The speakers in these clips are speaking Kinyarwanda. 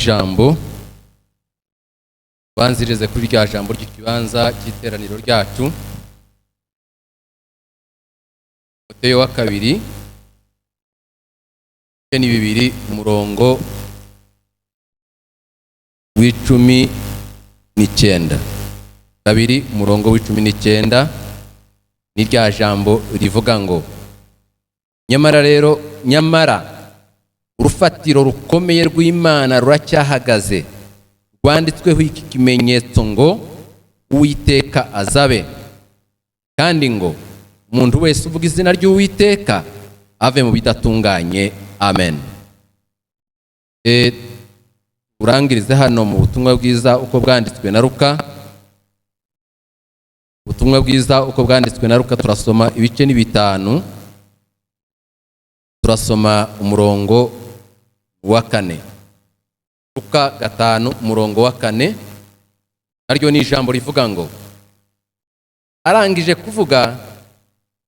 ijambo banzirize kuri rya jambo ry'ikibanza cy'iteraniro ryacu. Timoteyo wa kabiri ni 2 umurongo w'19. 2 umurongo w'19 ni rya jambo rivuga ngo nyamara urufatiro rukomeye rw'Imana ruracyahagaze, rwanditsweho iki kimenyetso ngo Uwiteka azabe, kandi ngo umuntu wese uvuga izina ry'Uwiteka ave mu bidatunganye. Amen. Urangirize hano mu butumwa bwiza uko bwanditswe na Luka. Ubutumwa bwiza uko bwanditswe na Luka turasoma ibice ni 5. Turasoma umurongo wa 4. Luka 5 umurongo wa 4. Naryo ni ijambo rivuga ngo arangije kuvuga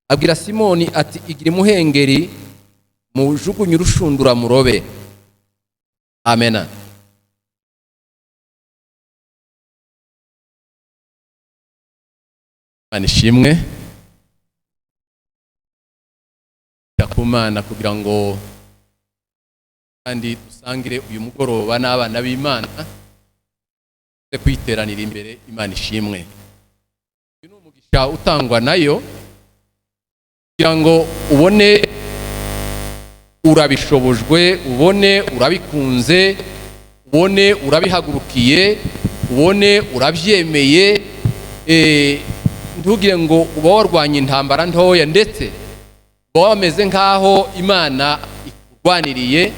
abwira Simoni ati igira imuhengeri mujugunye urushundura murobe. Amena. Anishimwe yakumana kugira ngo kandi dusangire uyu mugoroba n'abana b'Imana kwiteranira imbere. Imana ishimwe. Uyu ni umugisha utangwa nayo kugira ngo ubone urabishobojwe, ubone urabikunze, ubone urabihagurukiye, ubone urabyemeye. Ntugire ngo uba warwanya intambara ntoya, ndetse uba wameze nk'aho Imana ikurwaniriye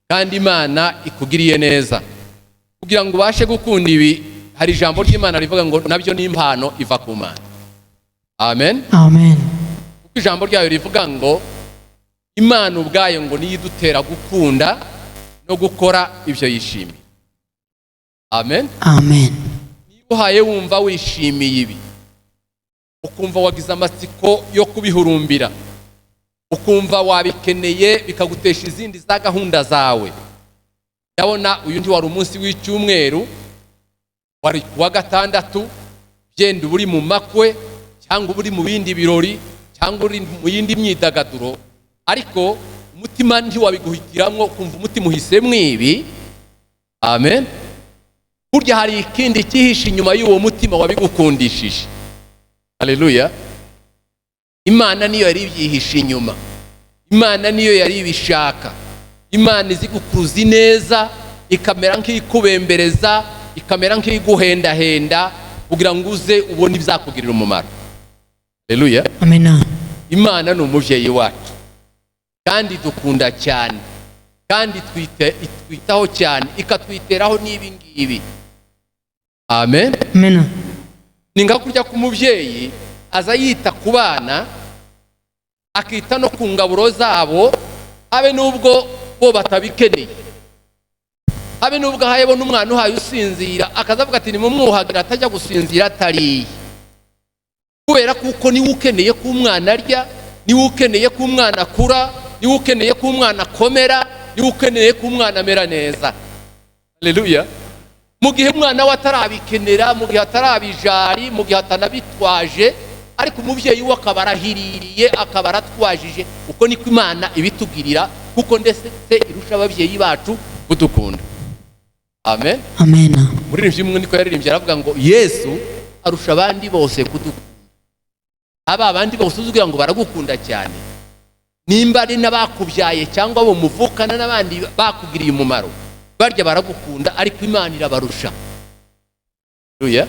kandi Imana ikugiriye neza. Kugira ngo ubashe gukunda ibi, hari ijambo ry'Imana rivuga ngo nabyo ni impano iva ku Mana. Amen. Amen. Kuko ijambo ryayo rivuga ngo Imana ubwayo ngo niyo idutera gukunda no gukora ibyo yishimiye. Amen. Amen. Niba uhaye wumva wishimiye ibi, ukumva wagize amatsiko yo kubihurumbira, ukumva wabikeneye bikagutesha izindi za gahunda zawe, ndabona uyu ndi wari umunsi w'icyumweru, wari kuwa gatandatu, byenda uri mu makwe cyangwa uri mu bindi birori cyangwa uri mu yindi myidagaduro, ariko umutima ntiwabiguhitiramwo, kumva umutima uhisemo ibi. Amen. Burya hari ikindi cyihishe inyuma y'uwo mutima wabigukundishije. Haleluya. Imana niyo yari ibyihishe inyuma, Imana niyo yari ibishaka. Imana izi gukuruza neza, ikamera nk'ikubembereza, ikamera nk'iguhendahenda kugira ngo uze ubone ibyakugirira umumaro. Haleluya. Amen. Imana ni umuvyeyi wacu kandi dukunda cyane, kandi twitaho cyane, ikatwiteraho n'ibi ngibi. Amen. Amen. Ninga kurya ku muvyeyi aza yita ku bana, akita no ku ngaburo zabo, habe nubwo bo batabikeneye, habe nubwo hayebo n'umwana uhaye usinzira akazavuga ati nimumwuhagira atajya gusinzira atariye, kubera kuko niwe ukeneye ko umwana arya, niwe ukeneye ko umwana akura, niwe ukeneye ko umwana akomera, niwe ukeneye ko umwana amera neza. Haleluya. Mu gihe umwana we atarabikenera, mu gihe atarabijari, mu gihe atanabitwaje, ariko umuvyeyi we akaba arahiririye, akaba aratwajije. Uko niko Imana ibitugirira, kuko ndetse irusha abavyeyi bacu kudukunda. Amen. Amen. Muri rimwe niko yaririmbye aravuga ngo Yesu arusha abandi bose kudukunda. Aba abandi bose uzugira ngo baragukunda cyane, nimba ari n'abakubyaye cyangwa abo muvukana n'abandi bakugiriye umumaro, barya baragukunda, ariko Imana irabarusha. Haleluya.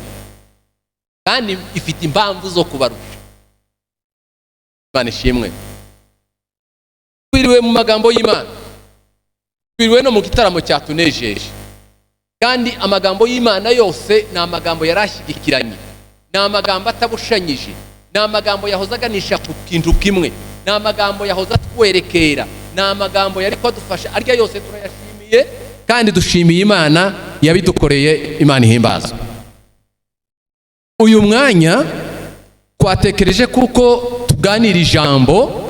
Kandi ifite impamvu zo kubarusha. Imana ishimwe. Twiriwe mu magambo y'Imana, twiriwe no mu gitaramo cyatunejeje, kandi amagambo y'Imana yose ni amagambo yarashyigikiranye, ni amagambo atabushanyije, ni amagambo yahoze aganisha ku kintu kimwe, ni amagambo yahoze atwerekera, ni amagambo yari kwadufasha. Arya yose turayashimiye kandi dushimiye Imana yabidukoreye. Imana ihimbazwe. Uyu mwanya twatekereje kuko tuganira ijambo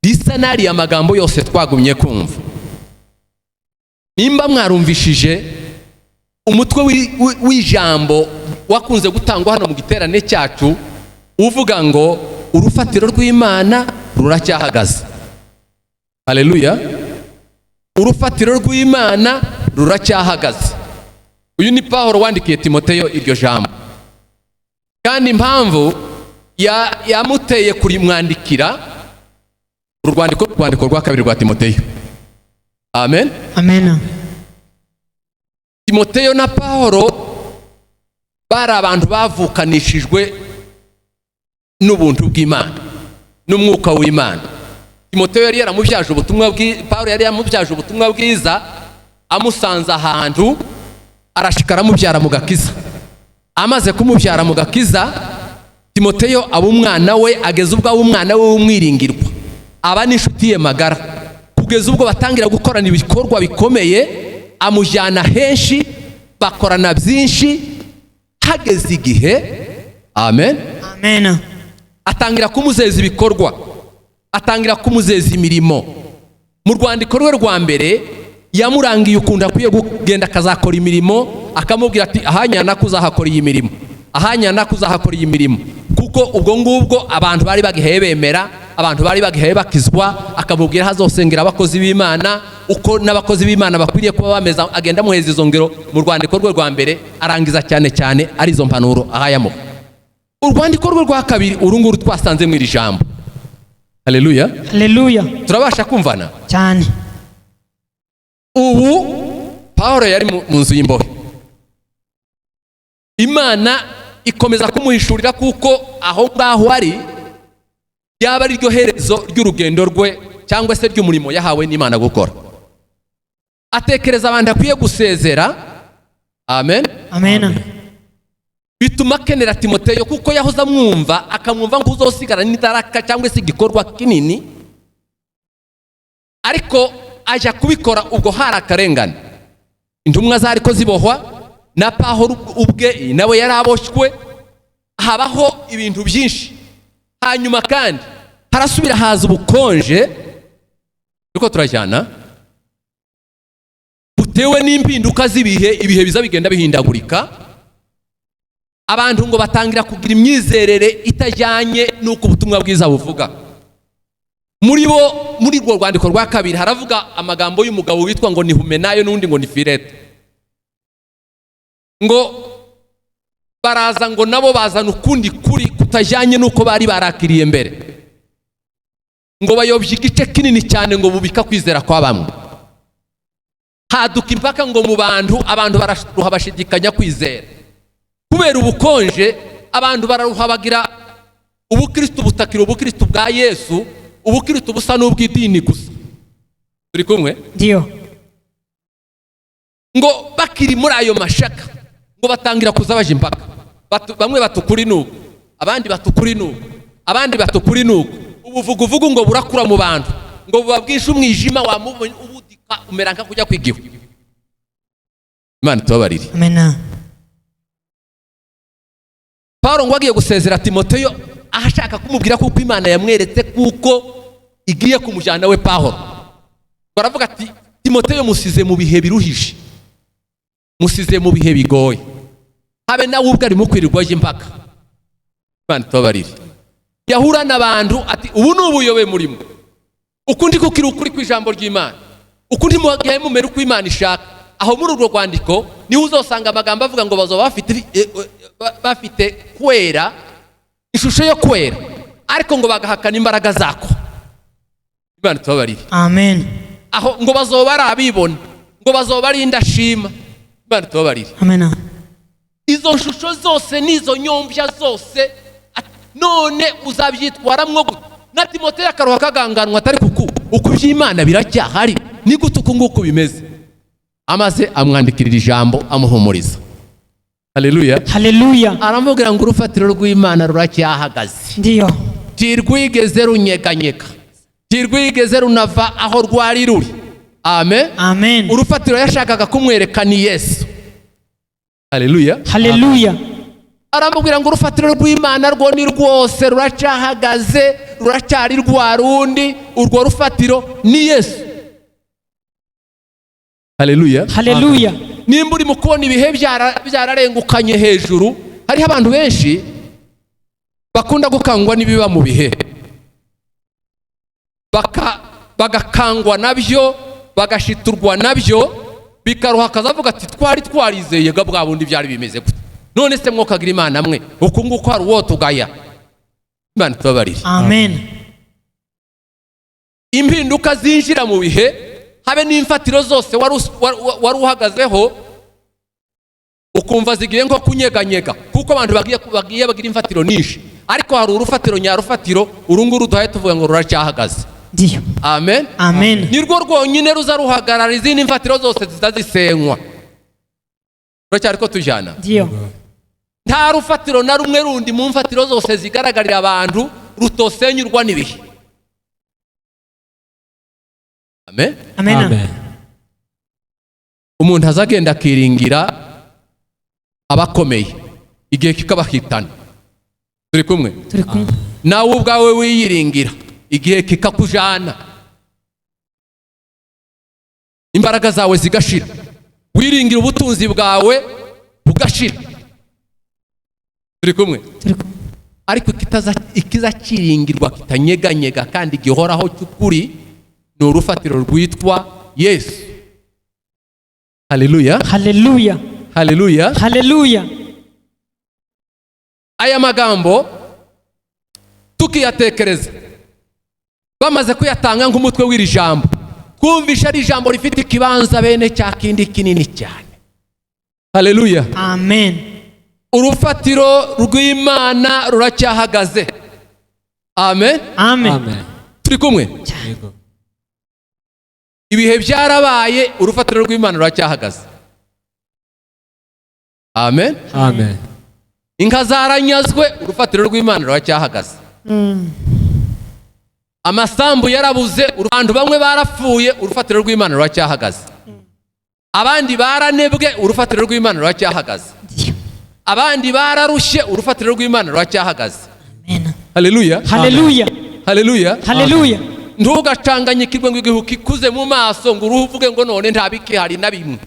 risa n'ariya magambo yose twagumye kumva. nimba mwarumvishije umutwe w'ijambo wakunze gutangwa hano mu giterane cyacu uvuga ngo urufatiro rw'Imana ruracyahagaze. Haleluya. Urufatiro rw'Imana ruracyahagaze. Uyu ni Pawulo wandikiye Timoteyo iryo jambo, kandi impamvu yamuteye kurimwandikira urwandiko rwa kabiri rwa Timoteyo. Amen. Amen. Timoteyo na Pawulo bari abantu bavukanishijwe n'ubuntu bw'Imana n'umwuka w'Imana. Timoteyo yari yaramubyaje ubutumwa Pawulo yari yamubyaje ubutumwa bwiza, amusanze ahantu arashikara mubyara mu gakiza. Amaze kumubyara mu gakiza, Timoteyo aba umwana we, ageze ubwo umwana we w'umwiringirwa, aba n'inshuti ye magara, kugeza ubwo batangira gukorana ibikorwa bikomeye, amujyana henshi, bakorana byinshi, hageze igihe amen atangira kumuzeza ibikorwa, atangira kumuzeza imirimo. Mu rwandiko rwe rwa mbere yamurangiye ukunda akwiye kugenda akazakora imirimo, akamubwira ati ahanyana kuzahakora iyi mirimo, ahanyana kuzahakora iyi mirimo, kuko ubwo ngubwo abantu bari bagiheye bemera, abantu bari bagiheye bakizwa, akamubwira hazosengera abakozi b'Imana, uko n'abakozi b'Imana bakwiriye kuba bameza, agenda muheza izo ngero. Mu rwandiko rwe rwa mbere arangiza cyane cyane ari izo mpanuro ahayamo. Urwandiko rwe rwa kabiri urunguru twasanze mu iri jambo. Haleluya. Haleluya. Turabasha kumvana cyane. Ubu Pawulo yari mu nzu y'imbohe, Imana ikomeza kumuhishurira kuko aho ngaho ari yaba ari ryo herezo ry'urugendo rwe cyangwa se ry'umurimo yahawe n'Imana gukora. Atekereza abantu akwiye gusezera. Amen. Amen. Bituma akenera Timoteyo kuko yahoza amwumva, akamwumva ngo uzosigara n'idaraka cyangwa se igikorwa kinini, ariko aja kubikora ubwo hari akarengane. Intumwa zari ko zibohwa, na Pawulo ubwe nawe yari aboshywe, habaho ibintu byinshi. Hanyuma kandi harasubira haza ubukonje, uko turajyana butewe n'impinduka z'ibihe, ibihe biza bigenda bihindagurika, abantu ngo batangira kugira imyizerere itajyanye n'uko ubutumwa bwiza buvuga. Muri rwo rwandiko rwa kabiri haravuga amagambo y'umugabo witwa ngo ni Humenayo n'undi ngo ni Fileto, ngo baraza ngo nabo bazana ukundi kuri kutajyanye n'uko bari barakiriye mbere, ngo bayobye igice kinini cyane ngo bubika kwizera kwa bamwe. Haduka impaka ngo mu abantu bararuha bashidikanya kwizera kubera ubukonje. Abantu bararuha bagira ubukristo butakira ubukristo bwa Yesu, ubukristo busa n'ubw'idini gusa. Turi kumwe? Ndio. Ngo bakiri muri ayo mashaka ngo batangira kuza baje impaka, bamwe batukuri nuko, abandi batukuri nuko, abandi batukuri nuko. Ubuvuguvugu ngo burakura mu bantu, ngo babwishe umwijima ubudika umera nka kujya kwigiwe. Imana tubabarire. Amen. Pawulo ngo agiye gusezera Timoteyo, ahashaka kumubwira kuko Imana yamweretse kuko igiye kumujyana we Pawulo. Baravuga ati Timoteyo musize mu bihe biruhije, musize mu bihe bigoye, habe nawe ubwo arimo kwirirwa aje impaka. Imana tubabarire. Yahura n'abantu ati ubu n'ubuyobe murimo, ukundi kukiri ukuri kw'ijambo ry'Imana, ukundi muhagiye mumera uko Imana ishaka. Aho muri urwo rwandiko niho uzosanga amagambo avuga ngo bazoba bafite kwera, ishusho yo kwera, ariko ngo bagahakana imbaraga zako. Imana tubabarire. Amen. Aho ngo bazoba ari abibona, ngo bazoba ari indashima. Imana tubabarire. Amen. Izo shusho zose n'izo nyombya zose none uzabyitwaramwo gute? Na Timoteyo akaruha kaganganwa atari kuko uko by'Imana biracyahari, ni gute uko nguko bimeze. Amaze amwandikirira ijambo amuhumuriza. Haleluya. Haleluya. Aramubwira ngo urufatiro rw'Imana ruracyahagaze. Ndio. Tirwigeze runyeganyega, tirwigeze runava aho rwari ruri. Amen. Amen. Urufatiro yashakaga kumwereka ni Yesu. Haleluya. Haleluya. Aramubwira ngo urufatiro rw'Imana rwo ni rwose ruracyahagaze, ruracyari rwa rundi, urwo rufatiro ni Yesu. Haleluya. Haleluya. Nimba uri mu kubona ibihe byararengukanye hejuru, hariho abantu benshi bakunda gukangwa n'ibiba mu bihe, bagakangwa nabyo, bagashiturwa nabyo, bikaruha akazavuga ati twari twarizeye ga bwa bundi byari bimeze gute, none se mwokagira Imana mwe uku nguko hari uwo tugaya. Imana tubabarire. Amen. Impinduka zinjira mu bihe, habe n'imfatiro zose wari uhagazeho ukumva zigiye nko kunyeganyega, kuko abantu bagiye bagira imfatiro nyinshi, ariko hari urufatiro nyarufatiro, urunguru duhaye tuvuga ngo ruracyahagaze. Ndiyo. Amen. Amen. Nirwo rwonyine ruza ruhagarara izindi mfatiro zose zitazisenywa. Ruracyari ko tujana. Ndiyo. Nta rufatiro na rumwe rundi mu mfatiro zose zigaragarira abantu rutosenyurwa n'ibihe. Amen. Amen. Umuntu azagenda akiringira abakomeye, igihe kikabahitana. Turi kumwe? Turi kumwe. Nawe ubwawe wiyiringira, igihe kikakujana, imbaraga zawe zigashira, wiringira ubutunzi bwawe bugashira. Turi kumwe? Turi kumwe. Ariko ikizakiringirwa kitanyeganyega kandi gihoraho cy'ukuri ni urufatiro rwitwa Yesu. Haleluya. Haleluya. Haleluya. Haleluya. Aya magambo tukiyatekereza, bamaze kuyatanga nk'umutwe w'iri jambo, kumvisha ari ijambo rifite ikibanza bene cya kindi kinini cyane. Haleluya. Amen. Urufatiro rw'Imana ruracyahagaze. Amen. Amen. Turi kumwe? Ibihe byarabaye, urufatiro rw'Imana ruracyahagaze. Amen. Amen. Inka zaranyazwe, urufatiro rw'Imana ruracyahagaze. Amasambu yarabuze, abantu bamwe barapfuye, urufatiro rw'Imana ruracyahagaze. Abandi baranebwe, urufatiro rw'Imana ruracyahagaze. Abandi bararushye, urufatiro rw'Imana ruracyahagaze. Amen. Haleluya. Haleluya. Haleluya. Haleluya. Ntugacanganyikirwe ngo igihu kikuze mu maso ngo uruvuge ngo none ntabiki hari na bimwe.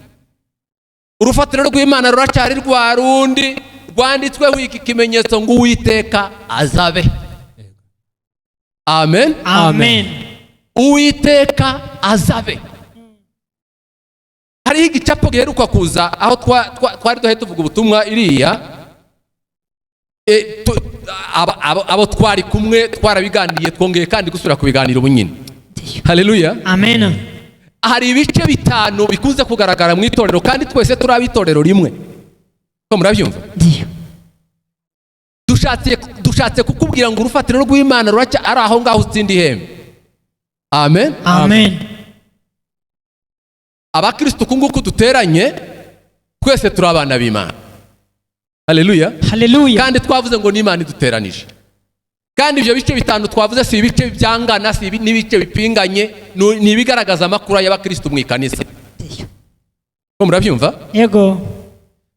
Urufatiro rw'Imana ruracyari rwa rundi rwanditsweho iki kimenyetso ngo Uwiteka azabe. Amen. Amen. Uwiteka azabe. Hariho igicapo giheruka kuza aho twari duhe tuvuga ubutumwa iriya, abo twari kumwe twarabiganiriye, twongeye kandi gusubira kubiganira ubunyine. Haleluya. Amen. Hari ibice bitanu bikunze kugaragara mu itorero kandi twese turi abitorero rimwe. Ko murabyumva? Ndiyo. Dushatse kukubwira ngo urufatiro rw'Imana ruracya ari aho ngaho utsindi ihembe. Amen. Amen. Abakristo kunguko duteranye twese turi abana b'Imana. Haleluya. Haleluya. Kandi twavuze ngo n'Imana iduteranije. Kandi ibyo bice bitanu twavuze si ibice byangana, si n'ibice bipinganye, ni ibigaragaza amakuru y'abakristo mu ikanisa. Ko murabyumva? Yego.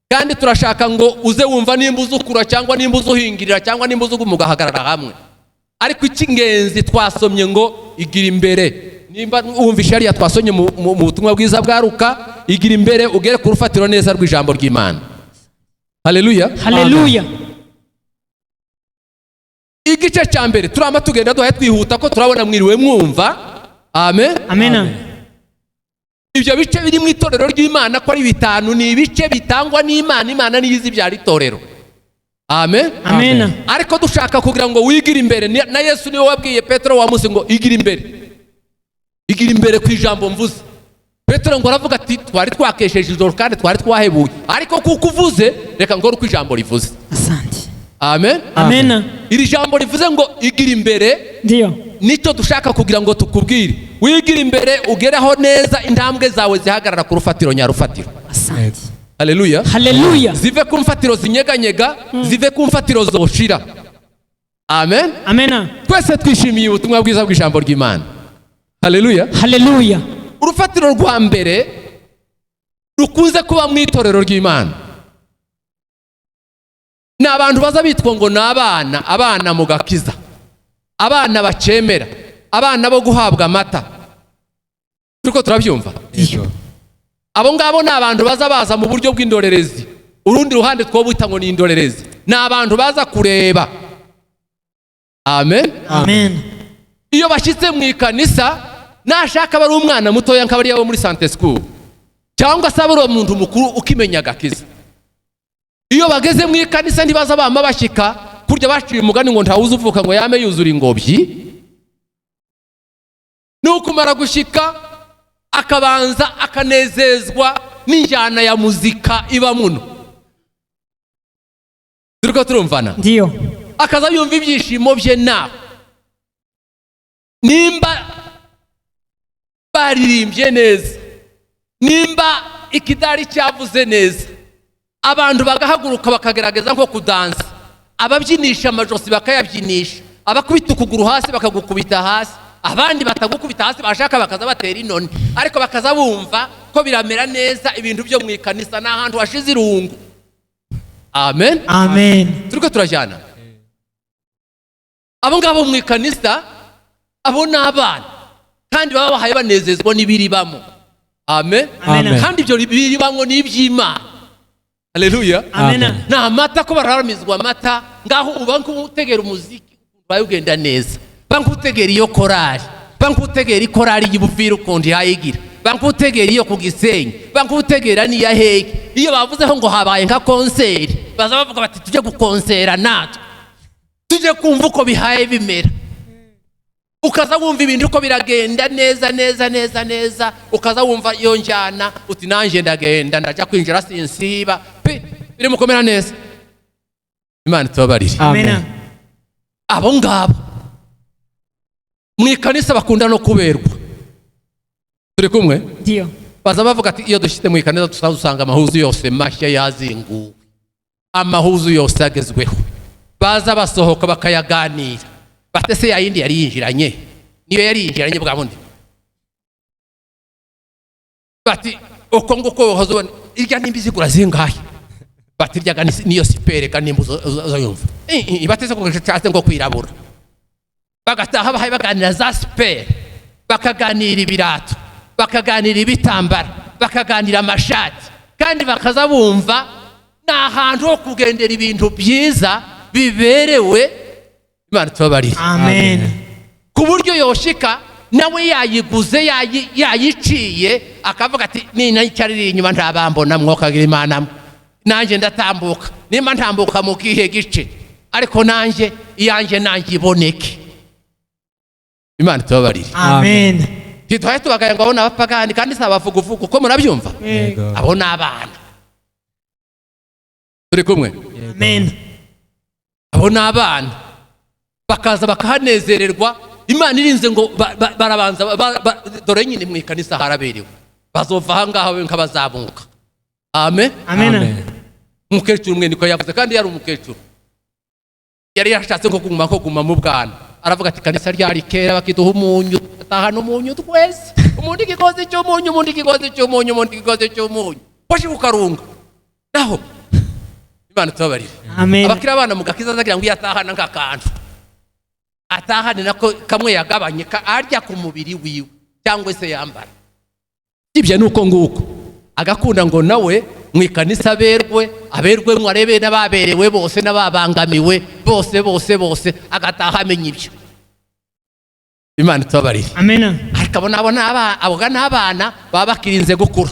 Kandi turashaka ngo uze wumva nimba uzukura cyangwa nimba uzuhingirira cyangwa nimba uzumugahagarara hamwe. Ariko icy'ingenzi twasomye ngo igira imbere. Nimba wumvisha hariya twasomye mu butumwa bwiza bwa Luka, igira imbere ugere ku rufatiro neza rw'ijambo ry'Imana. Haleluya. Haleluya. Igice cya mbere turamba tugenda duhaye twihuta ko turabona mwiriwe mwumva. Amen. Amen. Ibyo bice biri mu itorero ry'Imana ko ari bitanu, ni ibice bitangwa n'Imana, Imana niyo izi byari itorero. Amen. Amen. Ariko dushaka kugira ngo wigire imbere, na Yesu niwe wabwiye Petero wa Musi ngo igira imbere. Igira imbere ku ijambo mvuze. Petero ngo aravuga ati twari twakesheje ijoro kandi twari twahebuye, ariko kuko uvuze reka ngore uko ijambo rivuze. Asante. Amen. Amen. Iri jambo rivuze ngo igira imbere. Ndiyo. Nicyo dushaka kugira ngo tukubwire, wigira imbere ugereho neza intambwe zawe zihagarara ku rufatiro nyarufatiro. Asante. Haleluya. Haleluya. Zive ku mfatiro zinyeganyega, zive ku mfatiro zoshira. Amen. Amen. Twese twishimiye ubutumwa bwiza bw'ijambo ry'Imana. Haleluya. Haleluya. Urufatiro rwa mbere rukunze kuba mu itorero ry'Imana ni abantu baza bitwa ngo ni abana mu gakiza, abana bacemera, abana bo guhabwa amata. Turiko turabyumva? abo ngabo ni abantu baza baza mu buryo bw'indorerezi. Urundi ruhande twobita ngo ni indorerezi, ni abantu baza kureba. Amen. Amen. Iyo bashitse mu ikanisa, nashaka bari umwana mutoya nk'abari abo muri Sunday school cyangwa se abari umuntu mukuru ukimenya agakiza, iyo bageze mu ikanisa ntibaza bama bashika kurya baciye umugani ngo ntawuze uvuka ngo yame yuzura ingobyi. Nukumara gushika akabanza akanezezwa n'injyana ya muzika iba muno. Turiko turumvana? Ndio. Akaza yumva ibyishimo bye nawe nimba baririmbye neza, nimba ikidari cyavuze neza, abantu bagahaguruka bakagerageza nko kudansa, ababyinisha amajosi bakayabyinisha, abakubita ukuguru hasi bakagukubita hasi, abandi batagukubita hasi bashaka bakaza batera inoni, ariko bakaza bumva ko biramera neza. Ibintu byo mu ikanisa n'ahantu hashize irungu. Amen. Amen. Turiko turajyana. Abo ngabo mu ikanisa, abo n'abana kandi baba bahaye banezezwa n'ibiri bamo. Amen. Amen. Kandi ibyo biri bamo ni iby'Imana. Haleluya. Amen. Na amata ko bararamizwa amata, ngaho uba nkutegera umuziki bayugenda neza, bankutegera iyo korali, bankutegera ikorali y'ubuvira ukundi hayigira, bankutegera iyo ku Gisenyi, bankutegera niya heke. Iyo bavuzeho ngo habaye nka konseri, baza bavuga bati tujye gukonsera natwe, tujye kumva uko bihaye bimera. Ukaza wumva ibintu uko biragenda neza neza neza neza, ukaza wumva iyo njyana uti nanje ndagenda ndaja kwinjira sinsiba biri mukomera neza. Imana tubabarire. Amen. Abo ngabo mu ikanisa bakunda no kuberwa. Turi kumwe? Ndio. Baza bavuga ati iyo dushite mu ikanisa tuzasanga amahuzu yose mashya yazinguwe, amahuzu yose agezweho. Baza basohoka bakayaganira, batese ya yindi yari yinjiranye, niyo yari yinjiranye bwa bundi. Bati uko nguko hazobona irya nimbizi kurazingaya, bati irya niyo sipere kandi nimbuzo yumva batese ko cyase ngo kwirabura. Bagataha bahaye baganira za sipere, bakaganira ibirato, bakaganira ibitambara, bakaganira amashati, kandi bakaza bumva n'ahantu ho kugendera ibintu byiza biberewe. Imana tubabarire. Amen. Ku buryo yoshika nawe yayiguze yayiciye akavuga ati nina icyariri inyuma ntabambona mwokagira Imana, nanje ndatambuka, nimba ntambuka mu kihe gice, ariko nanje iyanje nanje iboneke. Imana tubabarire. Amen. Titwaye tubagaye ngo abona abapagani kandi sabavuguvugu ko murabyumva. Abo n'abana. Turi kumwe? Amen. Abo n'abana bakaza bakahanezererwa. Imana irinze ngo barabanza dore nyine mu ikanisa haraberewe, bazova hangaho nk'abazamuka. Amen. Amen. Umukecuru umwe niko yavuze, kandi yari umukecuru yari yashatse ko kuguma mu bwana. Aravuga ati kanisa ryari kera bakiduha umunyu, atahana umunyu twese, umundi ikigozi cy'umunyu, umundi ikigozi cy'umunyu, umundi ikigozi cy'umunyu, hoshi kukarunga naho. Imana tubabarire. Amen. Abakira abana mu gakiza azagira ngo yatahana nk'akantu, atahane nako kamwe yagabanye arya ku mubiri wiwe cyangwa se yambara. Ibyo nuko nguko agakunda ngo nawe mu ikanisa aberwe mu arebe n'ababerewe bose n'ababangamiwe bose agataha amenya ibyo. Imana tubabarire. Amen. Ariko abo n'abana baba bakirinze gukura.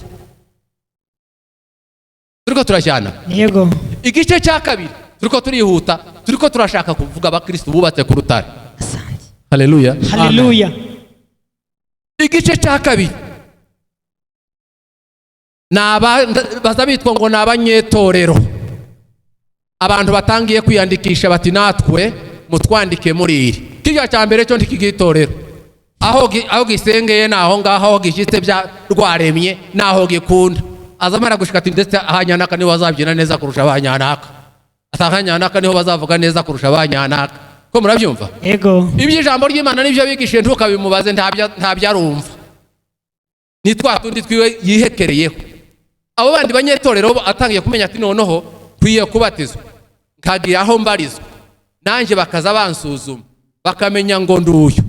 Turiko turajyana. Yego. Igice cya kabiri turiko turihuta, turiko turashaka kuvuga abakristo bubatse ku rutare. Asante. Haleluya. Haleluya. Igice cya kabiri baza bitwa ngo ni abanyetorero. Abantu batangiye kwiyandikisha bati natwe mutwandike muri iri. Kijya cya mbere cyo ntikigitorero, aho gisengeye naho ngaho, aho gishyitse bya rwaremye naho gikunda. Azamara gushika ati ndetse ahanyanaka niho bazabyina neza kurusha abanyanaka, atahanyanaka niho bazavuga neza kurusha abanyanaka. Ko murabyumva? Yego. Iby'ijambo ry'Imana nibyo bigishije ntukabimubaze, ntabyarumva. Ni twa tundi twiwe yihekereyeho. Abo bandi banyetorero atangiye kumenya ati noneho kwiye kubatizwa, nkagira aho mbarizwa, nanje bakaza bansuzuma bakamenya ngo nduyu.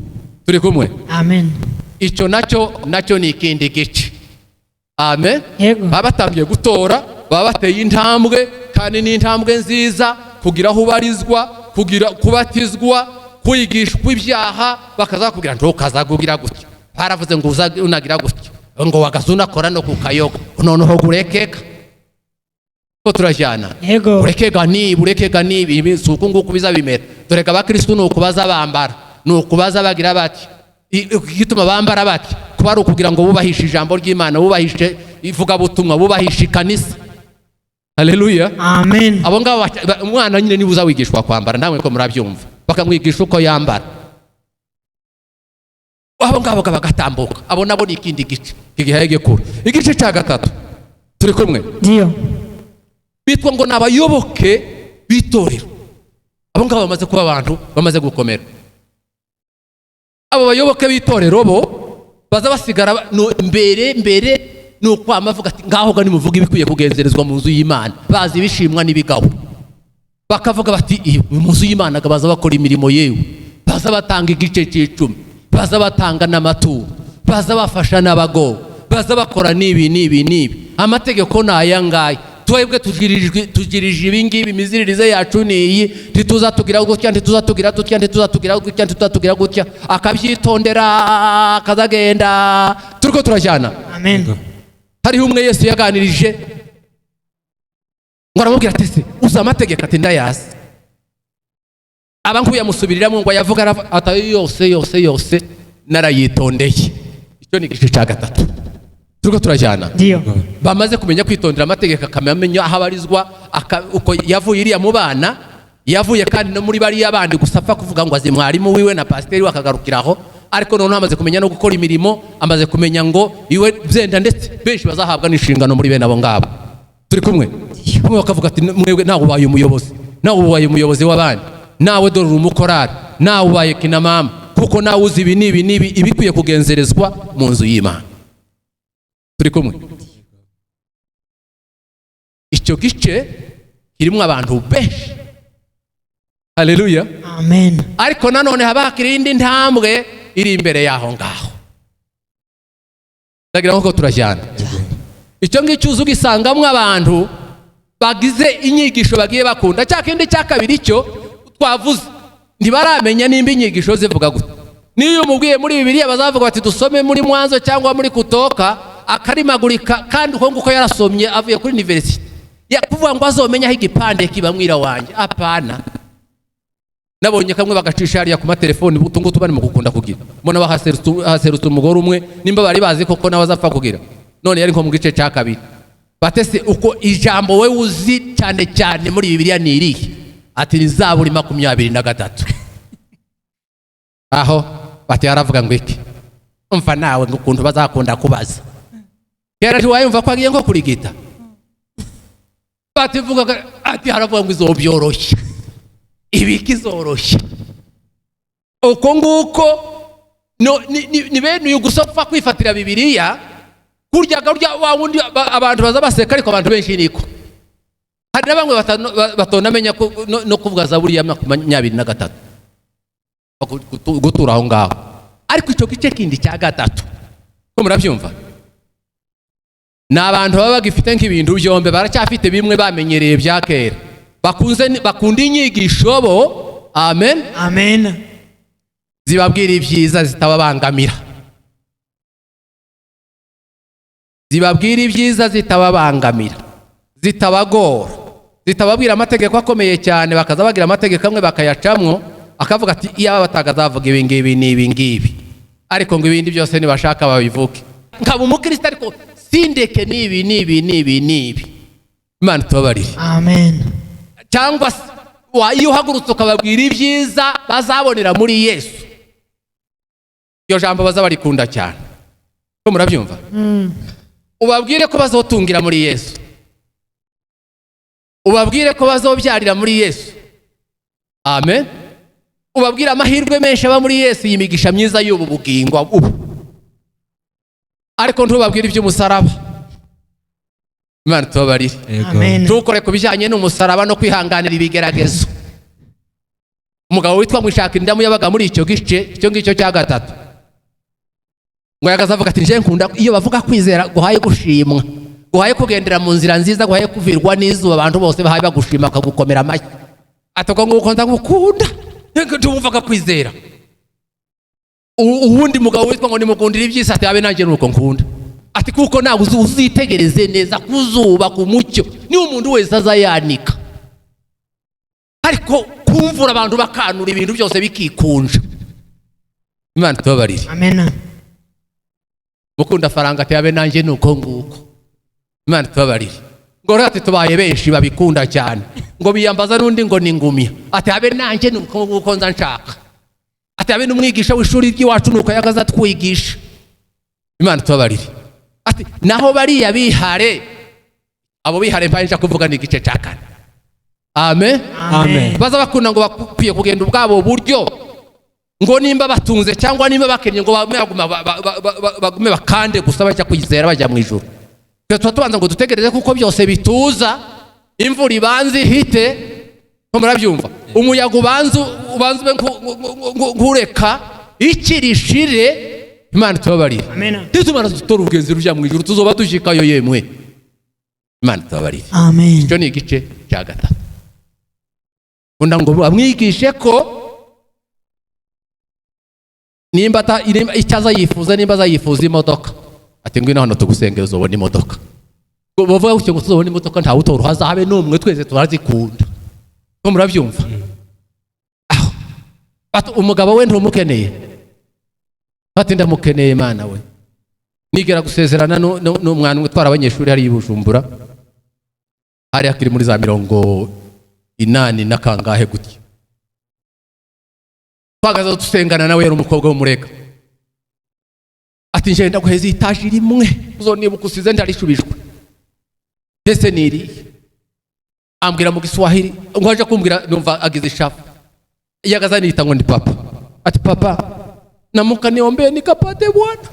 Turi kumwe? Amen. Icyo nacyo ni ikindi gice. amen. Yego. baba batangiye gutora, baba bateye intambwe, kandi ni intambwe nziza, kugira aho ubarizwa, kugira kubatizwa, kwigishwa ibyaha, bakazakubwira ngo ukazagugira gutya, baravuze ngo unagira gutya, ngo wagazunakora no kukayoga, noneho gurekeka ko turajyana. Yego. urekega nibi suko nguko bizabimera. Dore ka abakristo nuko bazabambara, nuko bazabagira bati, igituma bambara bati, kuba ari ukugira ngo bubahishe ijambo ry'Imana, bubahishe ivuga butumwa, bubahishe kanisa. Haleluya. Amen. Abo ngabo umwana nyine nibuza wigishwa kwambara, namwe ko murabyumva, bakamwigisha uko yambara. Abo ngabo bagatambuka, abo nabo ni ikindi gice kigihege kure. Igice cya gatatu turi kumwe, Ndio. bitwa ngo nabayoboke bitorero. Abo ngabo bamaze kuba abantu bamaze gukomera. Abo bayoboke bitorero bo baza basigara mbere nuko amavuga ati ngaho ga nimuvuga ibikwiye kugenzerezwa mu nzu y'Imana, bazi bishimwa n'ibigaho, bakavuga bati mu nzu y'Imana baza bakora imirimo yewe, baza batanga igice cy'icumi, baza batanga n'amaturo, baza bafasha n'abago, baza bakora nibi. Amategeko nayangaye, twebwe tugirije ibingibi, imiziririze yacu niyi, ntituzatugira gutya, akabyitondera akazagenda. Turiko turajyana. Amen. Hariho umwe Yesu yaganirije, ngo aramubwira ati se uzi amategeko? Ati ndayazi. Aba nkuye amusubiriramo ngo yavuga ati yose narayitondeye. Icyo ni igice cya gatatu. Turiko turajyana. Ndio. Bamaze kumenya kwitondera amategeko, akamenya aho abarizwa, uko yavuye iriya mu bana, yavuye kandi no muri bariya bandi gusa apfa kuvuga ngo azi mwarimu wiwe na pasiteri wakagarukiraho, ariko noneho amaze kumenya no gukora imirimo, amaze kumenya ngo iwe byenda, ndetse benshi bazahabwa n'inshingano muri bene abo ngabo. Turi kumwe. Kumwe bakavuga ati mwebwe nawe ubaye umuyobozi w'abandi, nawe dore umukorari, nawe ubaye kinamama, kuko nawe uzi ibi nibi ibikwiye kugenzerezwa mu nzu y'Imana. Turi kumwe. Icyo gice kirimo abantu benshi. Haleluya. Amen. Ariko nanone habakira indi ntambwe iri imbere yaho ngaho. Ndagira ngo turajyana. Icyo ngicyo uzugisangamo abantu bagize inyigisho bagiye bakunda. Cyakindi cya kabiri cyo twavuze, ntibaramenya nimba inyigisho zivuga gute. Niyo umubwiye muri Bibiliya bazavuga bati dusome muri Mwanzo cyangwa muri Kutoka, akarimagurika, kandi uko nguko yarasomye avuye kuri university, yakuvuga ngo azomenya aho igipande kibamwira wanje. Apana. Nabonye kamwe bagacisha hariya ku matelefoni, utungutu bari mu gukunda kugira, mbona bahaserutse umugore umwe, nimba bari bazi koko nawe azapfa kugira, none yari nko mu gice cya kabiri. Batese uko ijambo we uzi cyane muri Bibiliya ni irihe? Ati ni Zaburi 23. Aho bati yaravuga ngo iki? Umva nawe ukuntu bazakunda kubaza, kera ntiwayumva ko agiye nko kurigita. Bati vuga ati haravuga ngo izobyoroshye, ibikizoroshye uko nguko. Ni bene uyu gusopfa kwifatira Bibiliya kurya wa wundi abantu baza baseka, ariko abantu benshi niko. Hari na bamwe batonamenya no kuvuga Zaburi ya 23 gutura aho ngaho. Ariko icyo gice kindi cya gatatu ko murabyumva, ni abantu baba bagifite nk'ibintu byombe, baracyafite bimwe bamenyereye bya kera, bakunda inyigisho bo. Amen. Zibabwira ibyiza zitababangamira, zitabagora, zitababwira amategeko akomeye cyane, bakaza bagira amategeko amwe bakayacamwo, akavuga ati iya batagazavuga ibi ngibi, ariko ngo ibindi byose nibashaka babivuge. Nkaba umukristo ariko sindeke nibi. Imana tubabarire. Amen. Cyangwa iyo uhagurutse ukababwira ibyiza bazabonera muri Yesu, iyo jambo bazabarikunda cyane. Ko murabyumva? Ubabwire ko bazotungira muri Yesu, ubabwire ko bazobyarira muri Yesu. Amen. Ubabwire amahirwe menshi aba muri Yesu, yimigisha myiza y'ubu bugingo ubu, ariko ntubabwire iby'umusaraba. Imana tubabarire. Amen. Tukore ku bijyanye n'umusaraba no kwihanganira ibigeragezo. Umugabo witwa Mwishaka Indamu yabaga muri icyo gice, icyo ngicyo cya gatatu. ngo yagazavuga ati nje nkunda iyo bavuga kwizera guhaye gushimwa, guhaye kugendera mu nzira nziza, guhaye kuvirwa n'izuba, abantu bose bahaye bagushima bakagukomera amashyi. Atoko ngo ukonza gukunda ntumvaga kwizera. Uwundi mugabo witwa ngo nimukundira ibyisa ati abe nanjye nuko nkunda. Ati kuko nawe uzitegereze neza kuzuba ku mucyo ni umuntu wese azayanika, ariko kumvura abantu bakanura ibintu byose bikikunja. Imana tubabarire. Amen. Mukunda faranga ati abe nanjye nuko nguko. Imana tubabarire. Ngo rati tubaye benshi babikunda cyane, ngo biyambaza n'undi ngo ningumya ati abe nanjye nuko nguko nza nshaka. Ati abe n'umwigisha w'ishuri ry'iwacu nuko yagaza twigisha. Imana tubabarire. Ati naho bariya bihare, abo bihare mpanje kuvuga ni igice cya kane. Amen. Amen. Baza bakunda ngo bakwiye kugenda ubwabo buryo, ngo nimba batunze cyangwa nimba bakennye ngo bagume bakande gusa bajya kwizera bajya mu ijuru. Twe tubanza ngo dutegereze kuko byose bituza, imvura ibanze ihite, ko murabyumva, umuyaga ubanze nkureka ikirishire. Imana tubabarire. Amen. Tumara dutora ubugenzi rujya mu ijuru tuzoba dushikayo yemwe. Imana tubabarire. Amen. Icyo ni igice cya gatatu. Unda ngo bamwigishe ko nimba icyaza yifuza, nimba azayifuza imodoka, ati ngwino hano tugusengera uzobona imodoka. Ngo bavuga ngo tuzobona imodoka ntawe utora hazabe n'umwe, twese turazikunda. Ko murabyumva? Aho umugabo we ntumukeneye, ati ndamukeneye Imana we. Nigera gusezerana n'umwana umwe twara abanyeshuri hari ibujumbura, hari akiri muri za 80 na kangahe gutya. Twagaza dusengana nawe yari umukobwa w'umurega. Ati nje ndaguheza itaje rimwe uzonibuka usize ndarishubijwe. Ese niri ambwira mu Giswahili, ngo aje kumbwira numva agize ishafu. Yagaza nita ngo ndi papa. Ati papa namuka niombe nikapate Bwana.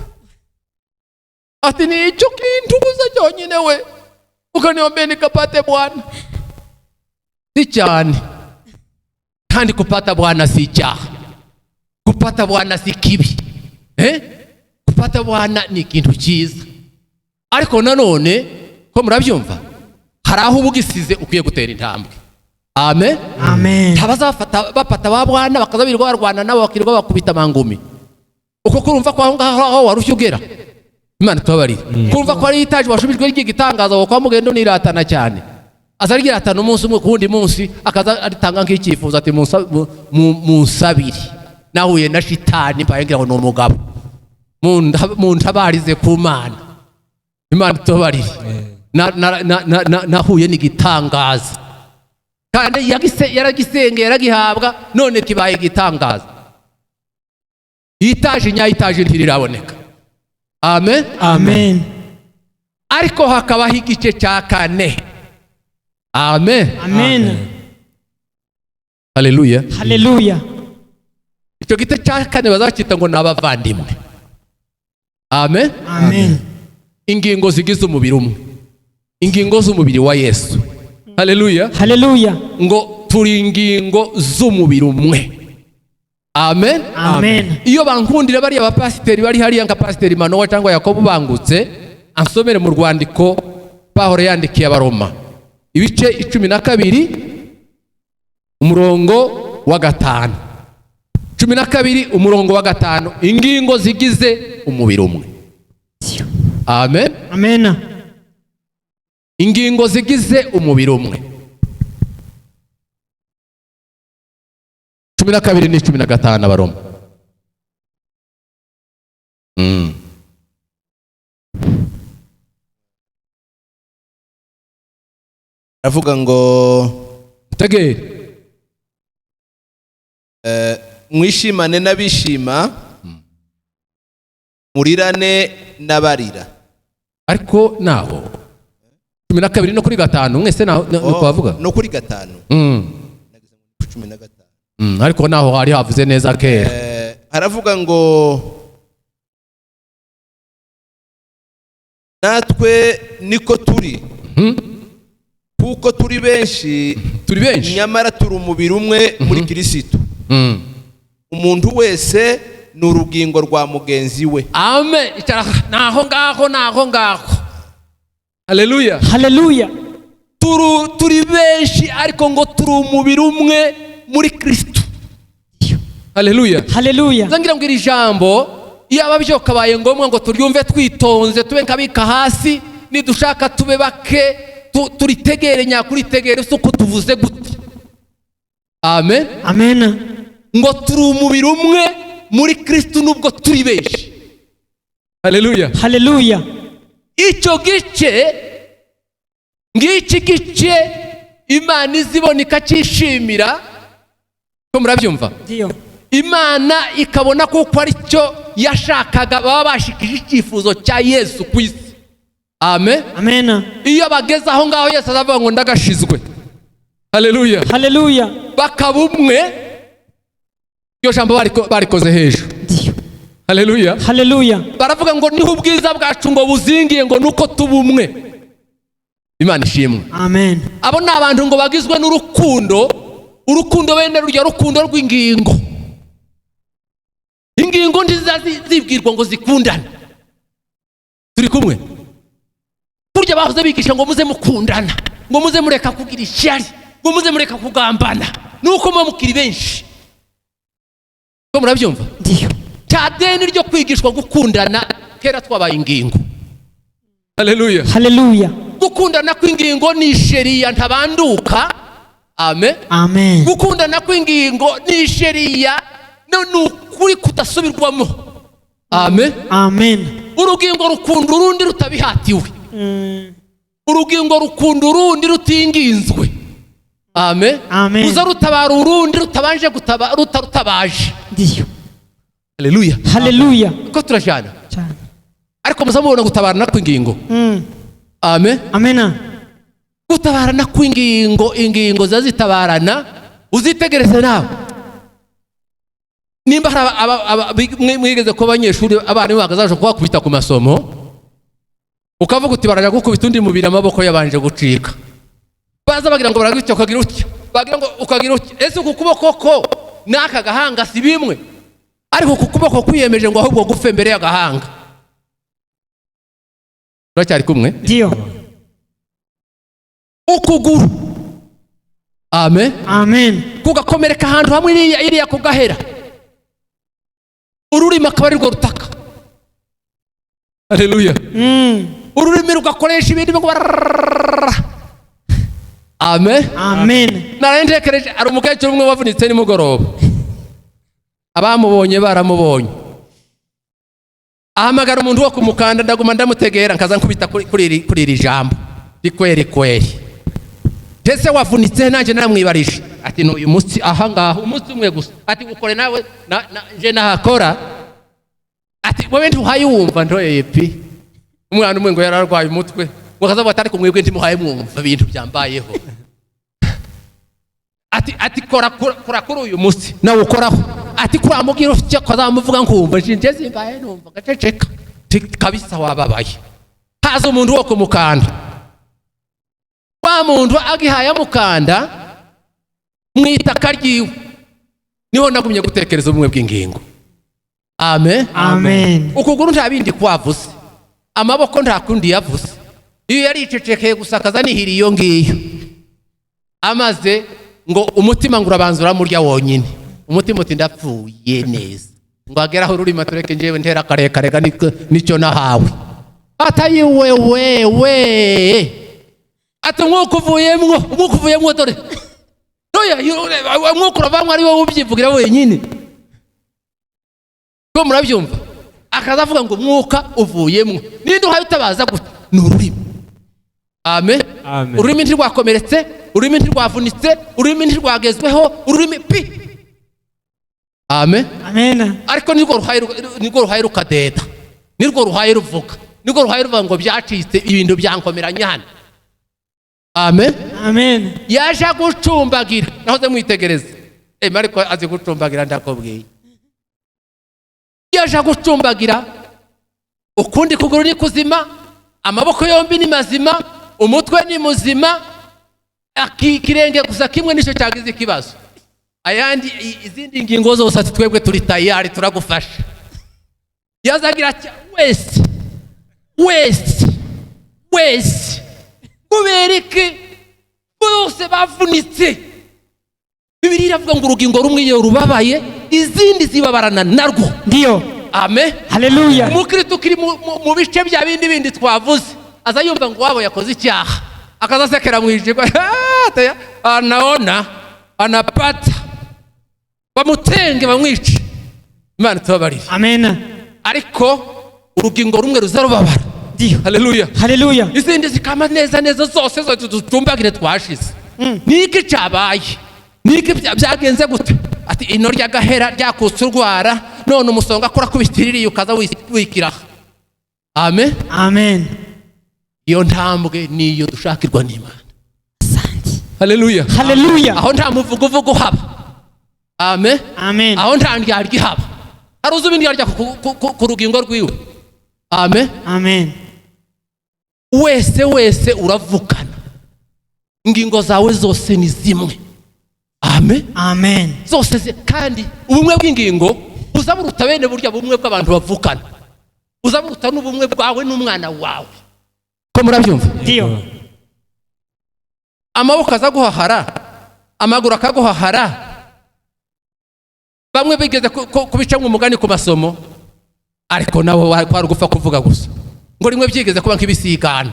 Ati ni icho kintu gusa cyonyine we, ukaniombe nikapate Bwana. Si cyane kandi kupata Bwana si cyaha, kupata Bwana si kibi. Kupata Bwana ni ikintu cyiza, ariko nanone ko murabyumva hari aho ubugisize ukwiye gutera intambwe. Amen. Amen. Tabazafata bapata ba Bwana bakazabirwa barwana nabo bakirwa bakubita mangumi. Uko kurumva kwa aho warushye ugera. Imana tubabarire. Kurumva ko ari itaje washubijwe igitangaza wo kwa mugendo niratana cyane. Azarigira atanu umunsi umwe kundi munsi akaza aritanga nk'icyifuzo ati musabiri. Nahuye na shitani mbayengira ngo n'umugabo. Muntabarize ku Mana. Imana tubabarire. Nahuye n'igitangaza. Kandi yaragisenge yaragihabwa none kibaye igitangaza. Itaje nyayitaje ntiriraboneka. Amen. Amen. Ariko hakabaho igice cya kane. Amen. Amen. Haleluya. Haleluya. Icyo gice cya kane bazakita ngo n'abavandimwe. Amen. Amen. Ingingo zigize umubiri umwe, ingingo z'umubiri wa Yesu. Haleluya. Haleluya. Ngo turi ingingo z'umubiri umwe. Amen. Amen. Iyo bankundira bari abapasiteri bari hariya nka pasiteri Manowa cyangwa Yakobo bangutse, ansomere mu rwandiko Pawulo yandikiye Abaroma ibice 12 umurongo wa 5. 12 umurongo wa 5, ingingo zigize umubiri umwe. Amen. Amen. Ingingo zigize umubiri umwe. 12 ni 15 Abaroma. Avuga ngo tegere mwishimane n'abishima, murirane n'abarira. ariko naho 12 no kuri 5 mwese naho kwavuga no kuri 5 15. Ariko naho hari havuze neza kera. Haravuga ngo natwe niko turi, kuko turi benshi, nyamara turi umubiri umwe muri Kristo. Umuntu wese ni urugingo rwa mugenzi we. amen. Icara naho ngaho. Haleluya. Hallelujah. Turi benshi ariko ngo turi umubiri umwe muri Kristo. Haleluya. Hallelujah. Zangira ngo iri jambo iyo ababyo kabaye ngombwa ngo turyumve twitonze, tube nkabika hasi, nidushaka tube bake, turitegere nyakuritegere suko tuvuze gute. Amen. Amen. Ngo turi umubiri umwe muri Kristo nubwo turi benshi. Haleluya. Hallelujah. Icyo gice Imana izibona ikacyishimira, ko murabyumva? Ndio. Imana ikabona kuko ari cyo yashakaga, baba bashikije icyifuzo cya Yesu ku isi. Amen. Amen. Iyo bageze aho ngaho Yesu azavuga ngo ndagashizwe. Haleluya. Hallelujah. Bakaba umwe, iyo jambo barikoze hejuru. Ndio. Haleluya. Hallelujah. Baravuga ngo niho ubwiza bwacu ngo buzingiye ngo nuko tuba umwe. Imana ishimwe. Amen. Abo ni abantu ngo bagizwe n'urukundo bene rujya rukundo rw'ingingo. Ingingo ntizibwirwa ngo zikundane. Turi kumwe. Burya bahoze bigisha ngo muze mukundana, ngo muze mureka kugira ishyari, ngo muze mureka kugambana, nuko mukiri benshi. Ko murabyumva? Ndio. Cyadeni ryo kwigishwa gukundana kera twabaye ingingo. Haleluya. Hallelujah. Gukundana kw'ingingo ni sheria ntabanduka. Amen. Amen. Gukundana kw'ingingo ni sheria n'ukuri kudasubirwamo. Amen. Amen. Urugingo rukunda urundi rutabihatiwe. Urugingo rukunda urundi rutinginzwe. Amen. Amen. Uza rutabara urundi rutabanje rutabaje. Ndio. Haleluya. Hallelujah. Ko turajana Cyane. ariko muzamubona gutabarana kw'ingingo. Amen. Amen. Gutabarana kw'ingingo, ingingo zazitabarana, uzitegereze nawe. Nimba mwigeze ko abanyeshuri abana bagazaje kubakubita ku masomo, ukavuga uti baraja gukubita undi mubiri amaboko yabanje gucika, baza bagira ngo baragutya ukagira utya, bagira ngo ukagira utya. Ese uku kuboko ko n'aka gahanga si bimwe, ariko ku kuboko kwiyemeje ngo ahubwo gufe mbere y'agahanga. Turacyari kumwe? Ndio. Ukuguru. Amen. Amen. Kugakomereka ahantu hamwe iriya kugahera, ururimi akaba ari rwo rutaka. Haleluya. Ururimi rugakoresha ibindi ngo Amen. Amen. Narendekereje ari umukecuru umwe wavunitse nimugoroba, abamubonye baramubonye, ahamagara umuntu wo kumukanda, ndaguma ndamutegera nkaza nkubita kuri iri jambo rikweri. Jese wavunitse nanjye naramwibarije ati n'uyu munsi aha ngaho umunsi umwe gusa, ati ukore nawe je nahakora, ati wowe ntuhaye wumva ntoye pi. Umwana umwe ngo yararwaye umutwe, ngo kaza batari kumwebwe ntimuhaye mwumva ibintu byambayeho. Ati kora kuri uyu munsi nawe ukoraho, ati kuramubwira ufite kazamuvuga nkumva nje zimbaye numva gaceceka kabisa wababaye. Haza umuntu wo kumukanda, wa muntu agihaye mukanda mwita karyiwe, niho nagumye gutekereza ubumwe bw'ingingo. Amen. Amen. Ukuguru nta bindi kwavuze, amaboko nta kundi yavuze, iyo yari icecekeye gusakaza nihiri iyo ngiyo, amaze ngo umutima ngurabanza uramurya wonyine. Umutima uti ndapfuye neza, ngo ageraho ururimi tureke njyewe ntera karekarega nicyo nahawe. Atayi wewe ati umwuka uvuyemwo dore umwuka uravamwe ari wowe ubyivugira wenyine. Ko murabyumva? Akaza avuga ngo umwuka uvuyemwo, ninde uhaye utabaza gute? Ni ururimi. Amen. Ururimi ntirwakomeretse, ururimi ntirwavunitse, ururimi ntirwagezweho, ururimi pi. Amen. Amen. Ariko nirwo ruhaye rukadeda, nirwo ruhaye ruvuga, nirwo ruhaye ruvuga ngo byacitse ibintu byankomeranya hano. Amen. Amen. Yaje gucumbagira, nahoze mwitegereza. Mariko azi gucumbagira ndakubwiye. Yaje gucumbagira, ukundi kuguru ni kuzima, amaboko yombi ni mazima, umutwe ni muzima, ikirenge gusa kimwe nicyo cyagize ikibazo. ayandi izindi ngingo zose ati twebwe turi tayari turagufasha. Yazagira ati wese kubereke bose bavunitse. Bibiliya iravuga ngo urugingo rumwe iyo rubabaye izindi zibabarana narwo. Ndio. Amen. Haleluya. Umukristo kiri mu bice bya bindi twavuze aza yumva ngo wabo yakoze icyaha akazasekera mwijigwa anaona anapata bamutenge bamwice. Imana tubabarire. Amen. Ariko urugingo rumwe ruzarubabara. Ndio. Haleluya. Haleluya. Izindi zikama neza zose tutumbagire twashize. Niki cyabaye? Niki byagenze gute? Ati ino rya gahera ryakutse urwara none umusonga akora kubitiririye ukaza wikira. Amen. Amen. Iyo ntambwe niyo dushakirwa n'Imana. Asante. Haleluya. Haleluya. Aho nta muvugo haba. Amen. Amen. Aho nta ndyarya haba. Haruzi ibindi yarya ku rugingo rwiwe. Amen. Amen. Wese uravukana. Ingingo zawe zose ni zimwe. Amen. Amen. Zose kandi ubumwe bw'ingingo uzaburuta bene burya bumwe bw'abantu bavukana. Uzaburuta n'ubumwe bwawe n'umwana wawe. Ko murabyumva? Ndio. Amaboko azaguhahara, amaguru akaguhahara. Bamwe bigeze kubica mu mugani ku masomo ariko nawe kwari gupfa kuvuga gusa. Ngo rimwe byigeze kuba nk'ibisigana.